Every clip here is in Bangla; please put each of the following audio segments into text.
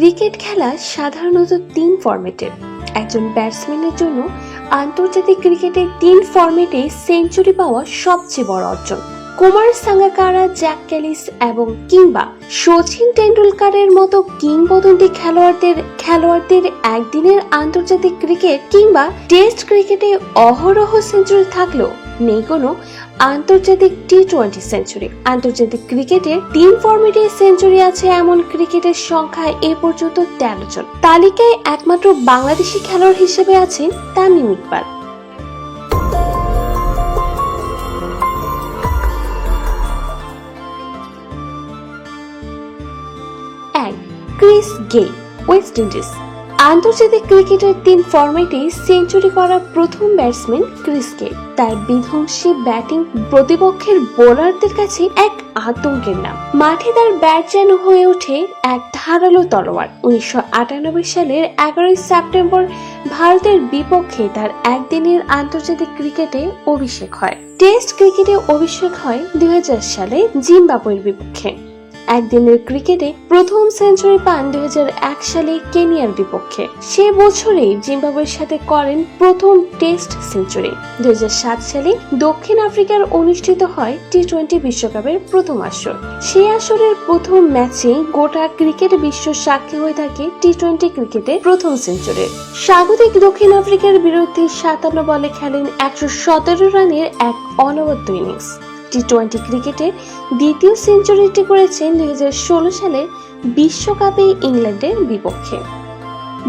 ক্রিকেট খেলা সাধারণত 3 ফরম্যাটের। একজন ব্যাটসম্যানের জন্য আন্তর্জাতিক ক্রিকেটে 3 ফরম্যাটে সেঞ্চুরি পাওয়া সবচেয়ে বড় অর্জন। কুমার সাঙ্গাকারা, জ্যাক ক্যালিস এবং কিংবা সচিন টেন্ডুলকারের মতো কিংবদন্তি খেলোয়াড়দের একদিনের আন্তর্জাতিক ক্রিকেট কিংবা টেস্ট ক্রিকেটে অহরহ সেঞ্চুরি থাকলেও নেই কোনো আন্তর্জাতিক টি-20 সেঞ্চুরি। আন্তর্জাতিক ক্রিকেটের 3 ফরম্যাটে সেঞ্চুরি আছে এমন ক্রিকেটের সংখ্যা এ পর্যন্ত 13 জন। তালিকায় একমাত্র বাংলাদেশি খেলোয়াড় হিসেবে আছেন Tamim Iqbal. Chris Gayle, West Indies. আন্তর্জাতিক ক্রিকেটের 3 ফরম্যাটে সেঞ্চুরি করা প্রথম ব্যাটসম্যান ক্রিস গেইল। তার বিধ্বংসী ব্যাটিং প্রতিপক্ষের বোলারদের কাছে এক আতঙ্কের নাম। মাঠে তার ব্যাট যেন হয়ে ওঠে এক ধারালো তলোয়ার। 1998 সালের 11 সেপ্টেম্বর ভারতের বিপক্ষে তার একদিনের আন্তর্জাতিক ক্রিকেটে অভিষেক হয়। টেস্ট ক্রিকেটে অভিষেক হয় 2000 সালে জিম্বাবুয়ের বিপক্ষে। একদিনের ক্রিকেটে প্রথম সেঞ্চুরি পান 2001 সালে কেনিয়ার বিপক্ষে। সে বছরেই জিম্বাবুয়ের সাথে করেন প্রথম টেস্ট সেঞ্চুরি। 2007 সালে দক্ষিণ আফ্রিকার অনুষ্ঠিত হয় টি-20 বিশ্বকাপের প্রথম আসর। সেই আসরের প্রথম ম্যাচে গোটা ক্রিকেট বিশ্ব সাক্ষী হয়ে থাকে টি-20 ক্রিকেটে প্রথম সেঞ্চুরি। স্বাগতিক দক্ষিণ আফ্রিকার বিরুদ্ধে 57 বলে খেলেন 117 রানের এক অনবদ্য ইনিংস। টি-20 ক্রিকেটের দ্বিতীয় সেঞ্চুরিটি করেছেন 2016 সালের বিশ্বকাপে ইংল্যান্ডের বিপক্ষে।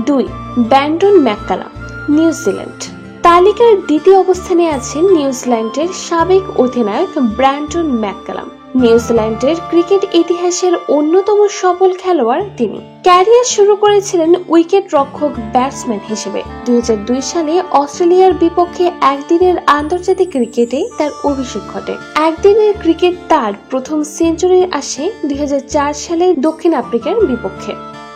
2. Brendon McCullum, New Zealand. তালিকার দ্বিতীয় অবস্থানে আছেন নিউজিল্যান্ডের সাবেক অধিনায়ক ব্র্যান্ডন ম্যাককালাম। নিউজিল্যান্ডের ক্রিকেট ইতিহাসের অন্যতম সফল খেলোয়াড় তিনি। ক্যারিয়ার শুরু করেছিলেন উইকেট রক্ষক ব্যাটসম্যান হিসেবে। 2002 সালে অস্ট্রেলিয়ার বিপক্ষে একদিনের আন্তর্জাতিক ক্রিকেটে তার অভিষেক ঘটে। একদিনের ক্রিকেট তার প্রথম সেঞ্চুরি আসে 2004 সালে দক্ষিণ আফ্রিকার বিপক্ষে।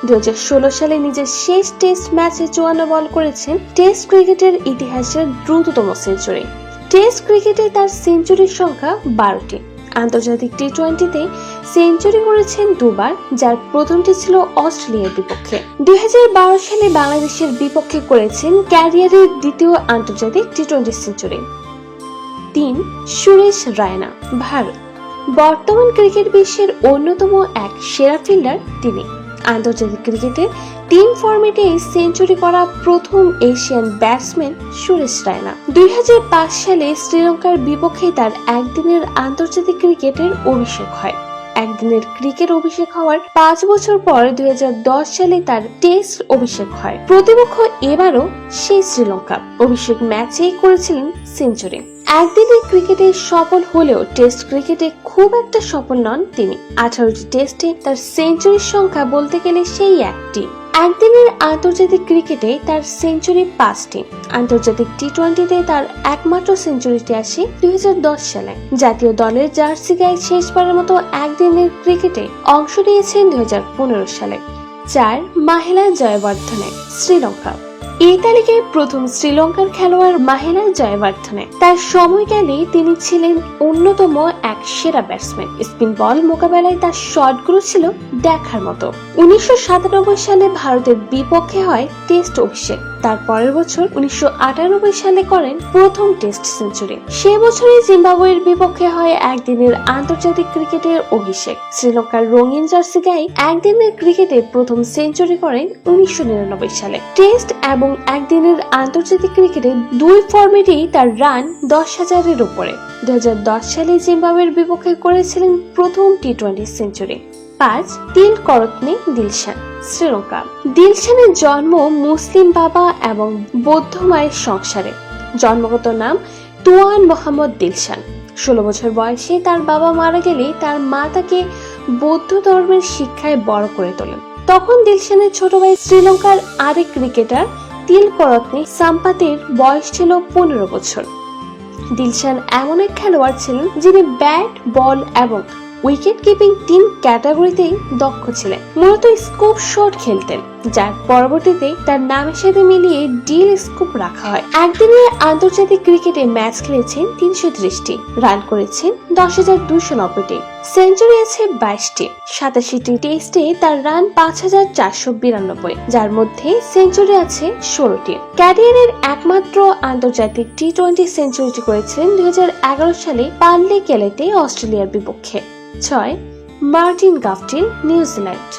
2016 সালে নিজের শেষ টেস্ট ম্যাচে 54 বল করেছেন টেস্ট ক্রিকেটের ইতিহাসের দ্রুততম সেঞ্চুরি। টেস্ট ক্রিকেটে তার সেঞ্চুরির সংখ্যা 12টি। আন্তর্জাতিক টি-20তে সেঞ্চুরি করেছেন 2 বার, যার প্রথমটি ছিল অস্ট্রেলিয়ার বিপক্ষে। 2012 সালে বাংলাদেশের বিপক্ষে করেছেন ক্যারিয়ারের দ্বিতীয় আন্তর্জাতিক টি-20 সেঞ্চুরি। 3. সুরেশ রায়না, ভারত। বর্তমান ক্রিকেট বিশ্বের অন্যতম এক সেরা ফিল্ডার তিনি। আন্তর্জাতিক ক্রিকেটে 3 ফরম্যাটে সেঞ্চুরি করা প্রথম এশিয়ান ব্যাটসম্যান সুরেশ রায়না। 2005 সালে শ্রীলঙ্কার বিপক্ষে তার একদিনের আন্তর্জাতিক ক্রিকেটের অভিষেক হয়। একদিনের ক্রিকেট অভিষেক হওয়ার 5 বছর পর 2010 সালে তার টেস্ট অভিষেক হয়। প্রতিপক্ষ এবারও সেই শ্রীলঙ্কা। অভিষেক ম্যাচেই করেছিলেন সেঞ্চুরি। একদিনের ক্রিকেটে সফল হলেও টেস্ট ক্রিকেটে খুব একটা সফল নন তিনি। 18টি টেস্টে তার সেঞ্চুরির সংখ্যা বলতে গেলে সেই একটি। একদিনের আন্তর্জাতিক ক্রিকেটে তার সেঞ্চুরি 5টি। আন্তর্জাতিক টি-20তে তার একমাত্র সেঞ্চুরিটি আসে 2010 সালে। জাতীয় দলের জার্সি গায়ে শেষবারের মতো একদিনের ক্রিকেটে অংশ নিয়েছেন 2015 সালে। 4. মাহেলা জয়বর্ধনে, শ্রীলঙ্কা। এই তালিকায় প্রথম শ্রীলঙ্কার খেলোয়াড় মাহেলা জয়বর্ধনে। তার সময়কালে তিনি ছিলেন অন্যতম এক সেরা ব্যাটসম্যান। স্পিন বল মোকাবেলায় তার শটগুলো ছিল দেখার মতো। 1997 সালে ভারতের বিপক্ষে হয় টেস্ট অভিষেক। তার পরের বছর 1998 সালে করেন প্রথম টেস্ট সেঞ্চুরি। সে বছরই জিম্বাবুয়ের বিপক্ষে হয় একদিনের আন্তর্জাতিক ক্রিকেটের অভিষেক। শ্রীলঙ্কার রঙিন জার্সি গায়ে একদিনের ক্রিকেটে প্রথম সেঞ্চুরি করেন 1999 সালে। টেস্ট এবং একদিনের আন্তর্জাতিক ক্রিকেটে 2 ফরম্যাটেই তার রান 10,000-এর উপরে। 2010 সালে জিম্বাবুয়ের বিপক্ষে করেছিলেন প্রথম টি-20 সেঞ্চুরি। 5. তিলকরত্নে দিলশান, শ্রীলঙ্কা। দিলশানের জন্ম মুসলিম বাবা এবং বৌদ্ধ মায়ের সংসারে। জন্মগত নাম তুয়ান মোহাম্মদ দিলশান। 16 বছর বয়সে তার বাবা মারা গেলে তার মা তাকে বৌদ্ধ ধর্মের শিক্ষায় বড় করে তোলেন। তখন দিলশানের ছোট ভাই শ্রীলঙ্কার আরেক ক্রিকেটার তিলকরত্নে সাম্পাতের বয়স ছিল 15 বছর। দিলশান এমন এক খেলোয়াড় ছিলেন যিনি ব্যাট, বল এবং উইকেট কিপিং 3 ক্যাটাগরিতেই দক্ষ ছিলেন। মূলত স্কুপ শট খেলতেন, যার পরবর্তীতে তার নামের সাথে মিলিয়ে ডিল স্কুপ রাখা হয়। একদিনের আন্তর্জাতিক ক্রিকেটে ম্যাচ খেলেছেন 330টি, রান করেছেন 10,290টি, সেঞ্চুরি আছে 22টি, 87টি টেস্টে তার রান 5,492, যার মধ্যে সেঞ্চুরি আছে 16টি। ক্যারিয়ারের একমাত্র আন্তর্জাতিক টি-20 সেঞ্চুরিটি করেছিলেন 2011 সালে পার্লে কেলেতে অস্ট্রেলিয়ার বিপক্ষে। 6. Martin গাফটিল, New Zealand.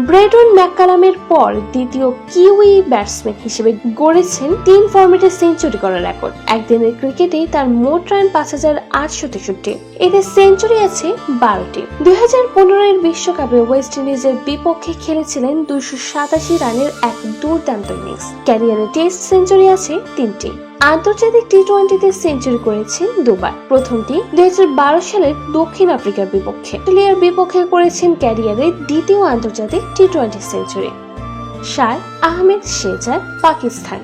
ব্রেডন ম্যাককালামের পর দ্বিতীয় কিউই ব্যাটসম্যান হিসেবে গড়েছেন 3 ফরম্যাটে সেঞ্চুরি করার রেকর্ড। একদিনের ক্রিকেটে তার মোট রান 5,863, এতে সেঞ্চুরি আছে 12টি। 2015 বিশ্বকাপে ওয়েস্ট ইন্ডিজের বিপক্ষে খেলেছিলেন 287 রানের এক দুর্দান্ত ইনিংস। ক্যারিয়ারে টেস্ট সেঞ্চুরি আছে 3টি। আন্তর্জাতিক টি-20তে সেঞ্চুরি করেছেন দুবার। প্রথমটি 2012 সালের দক্ষিণ আফ্রিকার বিপক্ষে। অস্ট্রেলিয়ার বিপক্ষে করেছেন ক্যারিয়ারে দ্বিতীয় আন্তর্জাতিক টি-20 সেঞ্চুরি। 7. আহমেদ শেহজাদ, পাকিস্তান।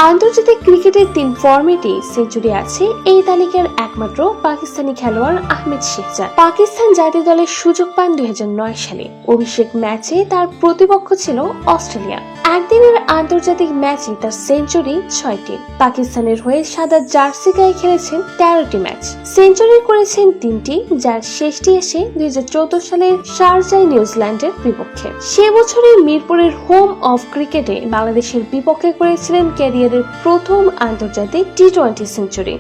আন্তর্জাতিক ক্রিকেটের 3 ফরম্যাটে সেঞ্চুরি আছে এই তালিকার একমাত্র পাকিস্তানি খেলোয়াড় আহমেদ শেহজাদ। পাকিস্তান জাতীয় দলের সুযোগ পান 2009 সালে। অভিষেক ম্যাচে তার প্রতিপক্ষ ছিল অস্ট্রেলিয়া। একদিনের আন্তর্জাতিক ম্যাচে তার সেঞ্চুরি 6টি। পাকিস্তানের হয়ে সাদা জার্সি গায়ে খেলেছেন 13টি ম্যাচ, সেঞ্চুরি করেছেন 3টি, যার শেষটি এসে 2014 সালের শারজায় নিউজিল্যান্ডের বিপক্ষে। সে বছরই মিরপুরের হোম অফ ক্রিকেটে বাংলাদেশের বিপক্ষে করেছিলেন ক্যারিয়ারের প্রথম আন্তর্জাতিক টি-20 সেঞ্চুরি।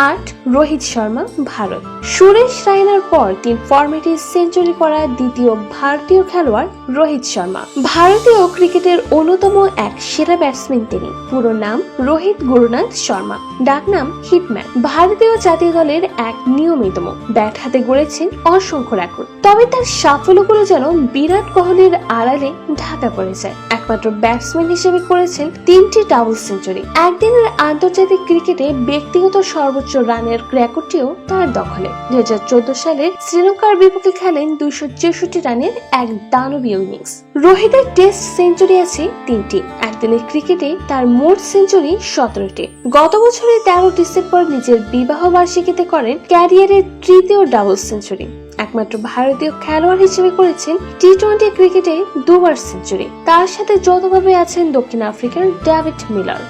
8. রোহিত শর্মা, ভারত। সুরেশ রায়নার পর 3 ফরম্যাটে সেঞ্চুরি করা দ্বিতীয় ভারতীয় খেলোয়াড় রোহিত শর্মা। ভারতীয় ক্রিকেটের অন্যতম এক সেরা ব্যাটসম্যান তিনি। পুরো নাম রোহিত গুরুনাথ শর্মা, ডাকনাম হিটম্যান। ভারতীয় জাতীয় দলের এক নিয়মিতম, ব্যাট হাতে গড়েছেন অসংখ্য রেকর্ড। তবে তার সাফল্যগুলো যেন বিরাট কোহলির আড়ালে ঢাকা পড়ে যায়। একমাত্র ব্যাটসম্যান হিসেবে করেছেন 3টি ডাবল সেঞ্চুরি। একদিনের আন্তর্জাতিক ক্রিকেটে ব্যক্তিগত সর্বোচ্চ রানের রেকর্ডটিও তার দখলে। 2014 সালে শ্রীলঙ্কার বিপক্ষে খেলেন 264 রানের এক দানবীয় ইনিংস। রোহিতের টেস্ট সেঞ্চুরি আছে 3টি। একদিনের ক্রিকেটে তার মোট সেঞ্চুরি 17টি। গত বছরের 13 ডিসেম্বর নিজের বিবাহ বার্ষিকীতে করেন ক্যারিয়ারের তৃতীয় ডাবল সেঞ্চুরি। একমাত্র ভারতীয় খেলোয়াড় হিসেবে করেছেন টি-20 ক্রিকেটে 2বার সেঞ্চুরি। তার সাথে যৌথভাবে আছেন দক্ষিণ আফ্রিকার ডেভিড মিলার।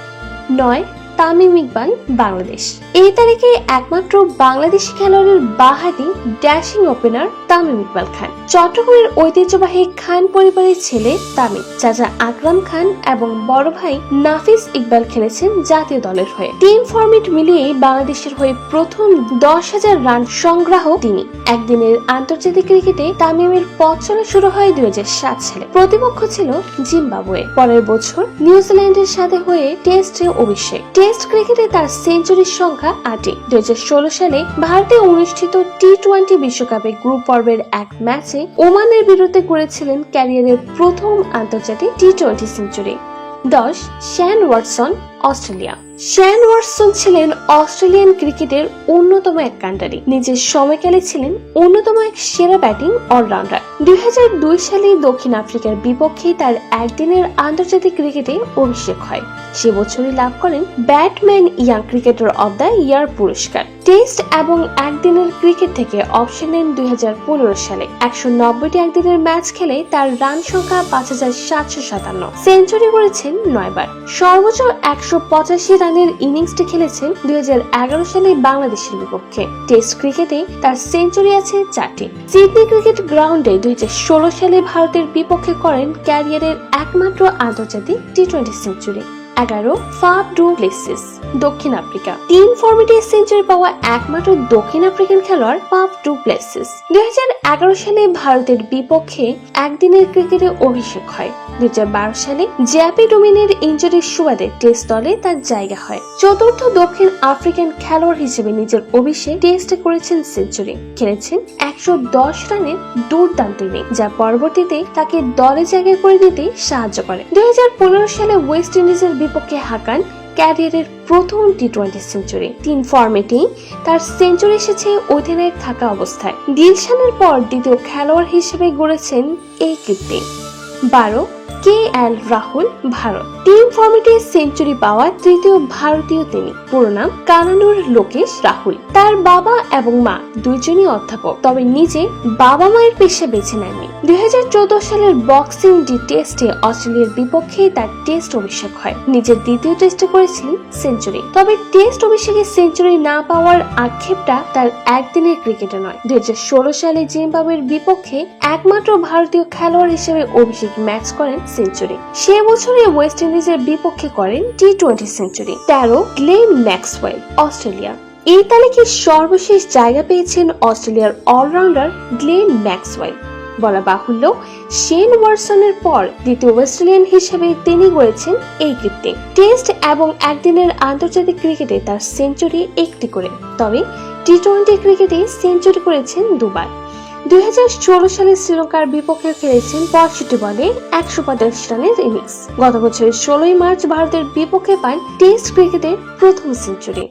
9. তামিম ইকবাল, বাংলাদেশ। এই তারিখে একমাত্র বাংলাদেশি খেলোয়াড়ের বাহাতি ড্যাশিং ওপেনার তামিম ইকবাল খান। চট্টগ্রামের ঐতিহ্যবাহী খান পরিবারের ছেলে তামিম, চাচা আকরাম খান এবং বড় ভাই নাফিস ইকবাল খেলেছেন জাতীয় দলের হয়ে। 3 ফরম্যাট মিলিয়ে বাংলাদেশের হয়ে প্রথম 10,000 রান সংগ্রাহক তিনি। একদিনের আন্তর্জাতিক ক্রিকেটে তামিমের পথ চলা শুরু হয় 2007 সালে। প্রতিপক্ষ ছিল জিম্বাবুয়ে। পরের বছর নিউজিল্যান্ডের সাথে হয়ে টেস্টে অভিষেক। টেস্ট ক্রিকেটে তার সেঞ্চুরির সংখ্যা 8টি। 2016 সালে ভারতে অনুষ্ঠিত টি-20 বিশ্বকাপে গ্রুপ পর্বের এক ম্যাচে ওমানের বিরুদ্ধে করেছিলেন ক্যারিয়ারের প্রথম আন্তর্জাতিক টি-20 century. 10. Shane Watson, Australia. Shane Watson ছিলেন অস্ট্রেলিয়ান ক্রিকেটের অন্যতম এক কাণ্ডারি। নিজের সময়কালে ছিলেন অন্যতম এক সেরা ব্যাটিং অলরাউন্ডার। 2002 সালে দক্ষিণ আফ্রিকার বিপক্ষে তার একদিনের আন্তর্জাতিক ক্রিকেটে অভিষেক হয়। সে বছরই লাভ করেন Batman young cricketer of the year পুরস্কার। টেস্ট এবং একদিনের ক্রিকেট থেকে অবসর নেন 2015 সালে। 190টি একদিনের ম্যাচ খেলে তার রান সংখ্যা 5,757। সেঞ্চুরি করেছেন 9 বার। সর্বোচ্চ 185 রানের ইনিংসটি খেলেছেন 2011 সালে বাংলাদেশের বিপক্ষে। টেস্ট ক্রিকেটে তার সেঞ্চুরি আছে 4টি। সিডনি ক্রিকেট গ্রাউন্ডে 2016 সালে ভারতের বিপক্ষে করেন ক্যারিয়ারের একমাত্র আন্তর্জাতিক টি-20 সেঞ্চুরি। 11. ফাফ ডু প্লেসিস, দক্ষিণ আফ্রিকা। 3 ফরম্যাটে সেঞ্চুরি পাওয়া একমাত্র দক্ষিণ আফ্রিকান খেলোয়াড় ফাফ ডু প্লেসিস। 2011 সালে ভারতের বিপক্ষে একদিনের ক্রিকেটে অভিষেক হয়। 2012 সালে জ্যাপি ডোমিনের ইনজুরির সুবাদে টেস্ট দলে তার জায়গা হয়। চতুর্থ দক্ষিণ আফ্রিকান খেলোয়াড় হিসেবে নিজের অভিষেক টেস্টে করেছেন সেঞ্চুরি। খেলেছেন 110 রানের দুর্দান্ত ইনিংস, যা পরবর্তীতে তাকে দলে জায়গা করে নিতে সাহায্য করে। 2015 সালে ওয়েস্ট ইন্ডিজের বিপক্ষে হাঁকান ক্যারিয়ারের প্রথম টি-20 সেঞ্চুরি। 3 ফরম্যাটেই তার সেঞ্চুরি এসেছে অধিনায়ক থাকা অবস্থায়। দিলশানের পর দ্বিতীয় খেলোয়াড় হিসেবে গড়েছেন এই কীর্তি। 12. KL রাহুল, ভারত। টিম ফর্মেটে সেঞ্চুরি পাওয়া তৃতীয় ভারতীয় তিনি। পুরো নাম কানানুর লোকেশ রাহুল। তার বাবা এবং মা দুইজনই অধ্যাপক, তবে নিজে বাবা মায়ের পেশা বেছে নেননি। 2014 সালের বক্সিং ডে টেস্টে অস্ট্রেলিয়ার বিপক্ষে তার টেস্ট অভিষেক হয়। নিজের দ্বিতীয় টেস্টে করেছিলেন সেঞ্চুরি। তবে টেস্ট অভিষেকে সেঞ্চুরি না পাওয়ার আক্ষেপটা তার একদিনের ক্রিকেটে নয়। 2016 সালে জিম্বাবুয়ের বিপক্ষে একমাত্র ভারতীয় খেলোয়াড় হিসেবে অভিষেক ম্যাচ করেন সেঞ্চুরি। সে বছরে ওয়েস্ট ইন্ডিজের বিপক্ষে করেন T20 century. 13 Glenn Maxwell, Australia. এই তালিকায় সর্বশেষ জায়গা পেয়েছেন অস্ট্রেলিয়ার অলরাউন্ডার গ্লেন ম্যাক্সওয়েল। বলা বাহুল্য, শেন ওয়াটসনের পর দ্বিতীয় অস্ট্রেলিয়ান হিসেবে তিনি গড়েছেন এই কীর্তি। টেস্ট এবং একদিনের আন্তর্জাতিক ক্রিকেটে তার সেঞ্চুরি একটি করে, তবে টি20 ক্রিকেটে সেঞ্চুরি করেছেন দুবার। 2016 সালে শ্রীলঙ্কার বিপক্ষে খেলেছেন 65 বলে 185 রানের ইনিংস। গত বছরের 16 মার্চ ভারতের বিপক্ষে পান টেস্ট ক্রিকেটের প্রথম সেঞ্চুরি।